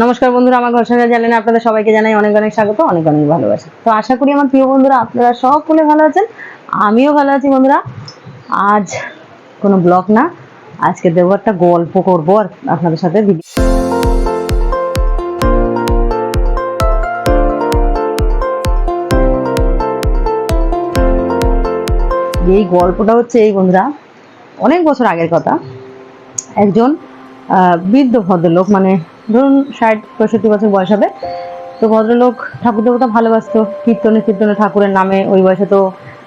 নমস্কার বন্ধুরা, আমার ঘর সংসার চ্যানেলে আপনাদের সবাইকে জানাই অনেক অনেক স্বাগত, অনেক অনেক ভালোবাসা। তো আশা করি আমার প্রিয় বন্ধুরা আপনারা সকলে ভালো আছেন, আমিও ভালো আছি। বন্ধুরা, আজ কোনো ব্লগ না, আজকে দেবো একটা গল্প করবো আর আপনাদের সাথে এই গল্পটা হচ্ছে এই বন্ধুরা, অনেক বছর আগের কথা। একজন বৃদ্ধ ভদ্রলোক, মানে ধরুন 60-65 বছর বয়স হবে। তো ভদ্রলোক ঠাকুর দেবতা ভালোবাসতো, কীর্তনে কীর্তনে ঠাকুরের নামে। ওই বয়সে তো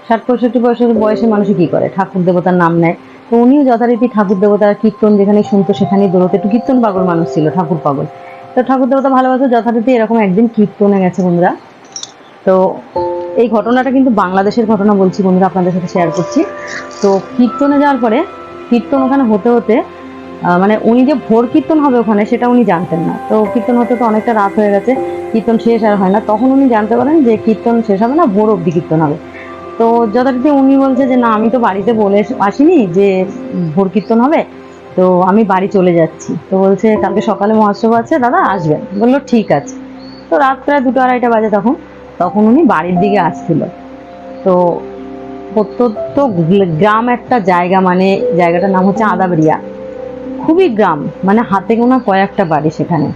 60-65 বয়সে মানুষে কি করে, ঠাকুর দেবতার নাম নেয়। তো উনিও যথারীতি ঠাকুর দেবতার কীর্তন যেখানে শুনতো সেখানেই দৌড়তে, একটু কীর্তন পাগল মানুষ ছিল, ঠাকুর পাগল। তো ঠাকুর দেবতা ভালোবাসতো, যথারীতি এরকম একদিন কীর্তনে গেছে বন্ধুরা। তো এই ঘটনাটা কিন্তু বাংলাদেশের ঘটনা বলছি বন্ধুরা, আপনাদের সাথে শেয়ার করছি। তো কীর্তনে যাওয়ার পরে, কীর্তন ওখানে হতে হতে মানে উনি যে ভোর কীর্তন হবে ওখানে সেটা উনি জানতেন না। তো কীর্তন হতে তো অনেকটা রাত হয়ে গেছে, কীর্তন শেষ আর হয় না। তখন উনি জানতে পারেন যে কীর্তন শেষ হবে না, ভোর অবধি কীর্তন হবে। তো যথারীতি উনি বলছে যে না, আমি তো বাড়িতে বলে আসিনি যে ভোর কীর্তন হবে, তো আমি বাড়ি চলে যাচ্ছি। তো বলছে কালকে সকালে মহোৎসব আছে, দাদা আসবেন? বললো ঠিক আছে। তো রাত প্রায় 2-2:30 বাজে তখন তখন উনি বাড়ির দিকে আসছিল। তো প্রত্যন্ত গ্রাম একটা জায়গা, মানে জায়গাটার নাম হচ্ছে আদাবাড়িয়া, খুবই গ্রাম, মানে হাতে গোনা কয়েকটা বাড়ি সেখানে।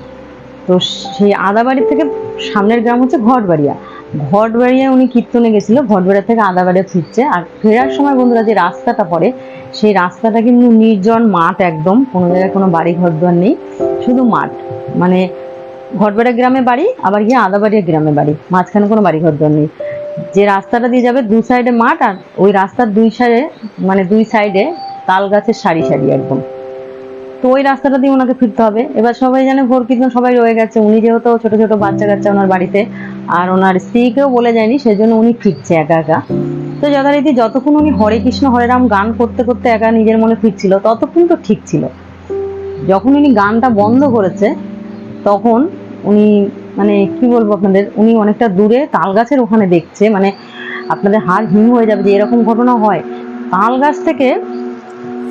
তো সেই আদাবাড়ি থেকে সামনের গ্রাম হচ্ছে ঘটবাড়িয়া। ঘটবাড়িয়া উনি কীর্তনে গেছিল, ঘটবাড়িয়া থেকে আদাবাড়িয়া ফিরছে। আর ফেরার সময় বন্ধুরা যে রাস্তাটা পড়ে, সেই রাস্তাটা কিন্তু নির্জন মাঠ, একদম কোনো জায়গায় কোনো বাড়ি ঘর দুয়ার নেই, শুধু মাঠ। মানে ঘটবাড়িয়া গ্রামে বাড়ি, আবার গিয়ে আদাবাড়িয়া গ্রামে বাড়ি, মাঝখানে কোনো বাড়ি ঘর দুয়ার নেই। যে রাস্তাটা দিয়ে যাবে দু সাইডে মাঠ, আর ওই রাস্তার দুই সাইডে তাল গাছের সারি সারি একদম। তো ওই রাস্তাটা দিয়ে ওনাকে ফিরতে হবে। এবার সবাই জানে ভোর কীর্তন সবাই রয়ে গেছে, উনি যেহেতু ছোট ছোট বাচ্চা কাচ্চা ওনার বাড়িতে, আর ওনার স্ত্রীকেও বলে যায়নি, সেজন্য উনি ফিরছে একা একা। তো যথারীতি যতক্ষণ উনি হরে কৃষ্ণ হরে রাম গান করতে করতে একা নিজের মনে ফিরছিল ততক্ষণ তো ঠিক ছিল। যখন উনি গানটা বন্ধ করেছে তখন উনি, মানে কি বলবো আপনাদের, উনি অনেকটা দূরে তাল গাছের ওখানে দেখছে, মানে আপনাদের হাড় হিম হয়ে যাবে যে এরকম ঘটনা হয়। তাল গাছ থেকে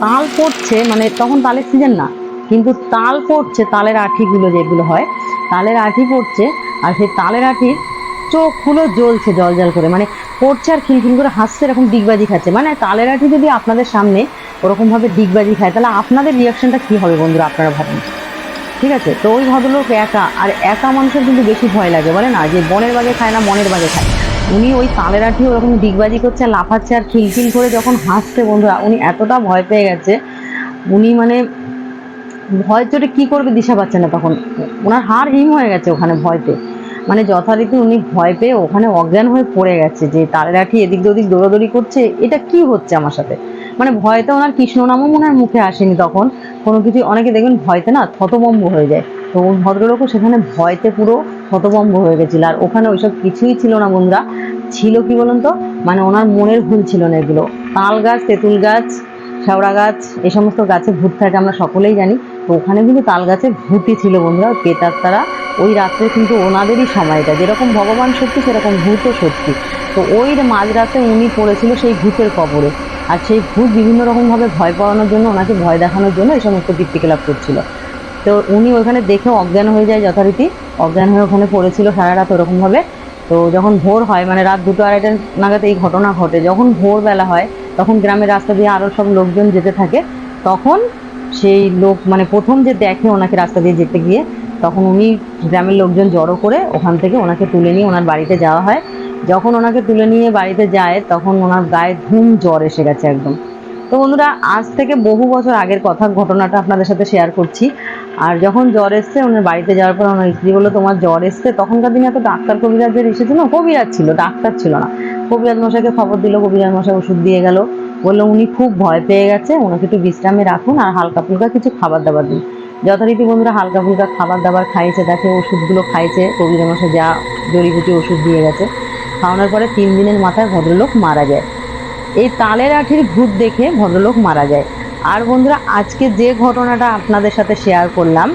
তাল পড়ছে, মানে তখন তালের সিজন না, কিন্তু তাল পড়ছে, তালের আঠিগুলো যেগুলো হয়, তালের আঠি পড়ছে। আর সেই তালের আঠির চোখগুলো জ্বলছে জল জল করে, মানে পড়ছে আর খিলখিল করে হাসছে, এরকম ডিগবাজি খাচ্ছে। মানে তালের আঠি যদি আপনাদের সামনে ওরকমভাবে ডিগবাজি খায়, তাহলে আপনাদের রিয়াকশনটা কী হবে বন্ধুরা, আপনারা ভাবুন। ঠিক আছে, তো ওই ভদ্রলোক একা, আর একা মানুষের কিন্তু বেশি ভয় লাগে, বলে না যে বনের বাগে খায় না মনের বাগে খায়। উনি ওই তালের আঠি ওরকম ডিগবাজি করছে, লাফাচ্ছে আর খিলখিল করে যখন হাসছে বন্ধুরা, উনি এতটা ভয় পেয়ে গেছে, উনি মানে ভয় চোটে কী করবে দিশা পাচ্ছে না। তখন ওনার হাড় হিম হয়ে গেছে ওখানে ভয়তে, মানে যথারীতি উনি ভয় পেয়ে ওখানে অজ্ঞান হয়ে পড়ে গেছে, যে তালের আঠি এদিক ওদিক দৌড়াদৌড়ি করছে, এটা কি হচ্ছে আমার সাথে। মানে ভয়তে ওনার কৃষ্ণ নামও মনে হয় মুখে আসেনি তখন কোনো কিছু। অনেকে দেখবেন ভয়তে না থতভম্ব হয়ে যায়, তো ভদ্রলোকও সেখানে ভয়তে পুরো হতভম্ব হয়ে গেছিল। আর ওখানে ওইসব কিছুই ছিল না বন্ধুরা, ছিল কি বলুন তো, মানে ওনার মনের ভুল ছিল না এগুলো। তাল গাছ, তেঁতুল গাছ, শেওড়া গাছ, এই সমস্ত গাছে ভূত থাকে আমরা সকলেই জানি। তো ওখানে কিন্তু তাল গাছে ভূতই ছিল বন্ধুরা, প্রেতাত্মারা। ওই রাত্রে কিন্তু ওনাদেরই সময়টা, যেরকম ভগবান সত্যি সেরকম ভূতও সত্যি। তো ওই মাঝরাতে উনি পড়েছিল সেই ভূতের কবরে, আর সেই ভূত বিভিন্ন রকমভাবে ভয় পাওয়ানোর জন্য, ওনাকে ভয় দেখানোর জন্য এই সমস্ত কীর্তিকলাপ করছিল। তো উনি ওখানে দেখে অজ্ঞান হয়ে যায়, যথারীতি অজ্ঞান হয়ে ওখানে পড়েছিল সারা রাত ওরকমভাবে। তো যখন ভোর হয়, মানে রাত 2-2:30 নাগাদ এই ঘটনা ঘটে, যখন ভোরবেলা হয় তখন গ্রামের রাস্তা দিয়ে আরও সব লোকজন যেতে থাকে। তখন সেই লোক, মানে প্রথম যে দেখে ওনাকে রাস্তা দিয়ে যেতে গিয়ে, তখন উনি গ্রামের লোকজন জড়ো করে ওখান থেকে ওনাকে তুলে নিয়ে ওনার বাড়িতে যাওয়া হয়। যখন ওনাকে তুলে নিয়ে বাড়িতে যায় তখন ওনার গায়ে ধুম জ্বর এসে গেছে একদম। তো বন্ধুরা, আজ থেকে বহু বছর আগের কথা, ঘটনাটা আপনাদের সাথে শেয়ার করছি। আর যখন জ্বর এসছে ওনার বাড়িতে যাওয়ার পর ওনার স্ত্রী বললো তোমার জ্বর এসছে। তখনকার দিনে এত ডাক্তার কবিরাজের এসেছিল, কবিরাজ ছিল, ডাক্তার ছিল না। কবিরাজ মশাইকে খবর দিল, কবিরাজ মশাই ওষুধ দিয়ে গেল, বললো উনি খুব ভয় পেয়ে গেছে, ওনাকে একটু বিশ্রামে রাখুন আর হালকা ফুলকা কিছু খাবার দাবার দিন। যথারীতি বন্ধুরা হালকা ফুলকা খাবার দাবার খাইছে, তাকে ওষুধগুলো খাইছে, কবিরাজ মশাই যা জড়িবুটি ওষুধ দিয়ে গেছে। খাওয়ানোর পরে 3 দিনের মাথায় ভদ্রলোক মারা যায়। এই তালের আঠির ভূত দেখে ভদ্রলোক মারা যায়। আর বন্ধুরা, আজকে যে ঘটনাটা আপনাদের সাথে শেয়ার করলাম,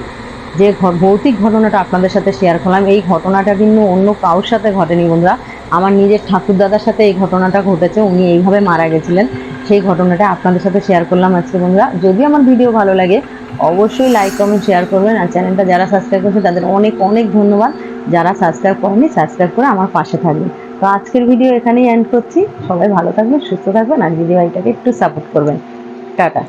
যে ভৌতিক ঘটনাটা আপনাদের সাথে শেয়ার করলাম, এই ঘটনাটা কিন্তু অন্য কারোর সাথে ঘটেনি বন্ধুরা, আমার নিজের ঠাকুরদাদার সাথে এই ঘটনাটা ঘটেছে। উনি এইভাবে মারা গেছিলেন। সেই ঘটনাটা আপনাদের সাথে শেয়ার করলাম আজকে বন্ধুরা। যদি আমার ভিডিও ভালো লাগে অবশ্যই লাইক কমেন্ট শেয়ার করবেন, আর চ্যানেলটা যারা সাবস্ক্রাইব করেছে তাদের অনেক অনেক ধন্যবাদ। যারা সাবস্ক্রাইব করেনি সাবস্ক্রাইব করে আমার পাশে থাকবেন। তো আজকের ভিডিও এখানেই এন্ড করছি। সবাই ভালো থাকবেন, সুস্থ থাকবেন, আর দিদিভাইটাকে একটু সাপোর্ট করবেন। টাটা।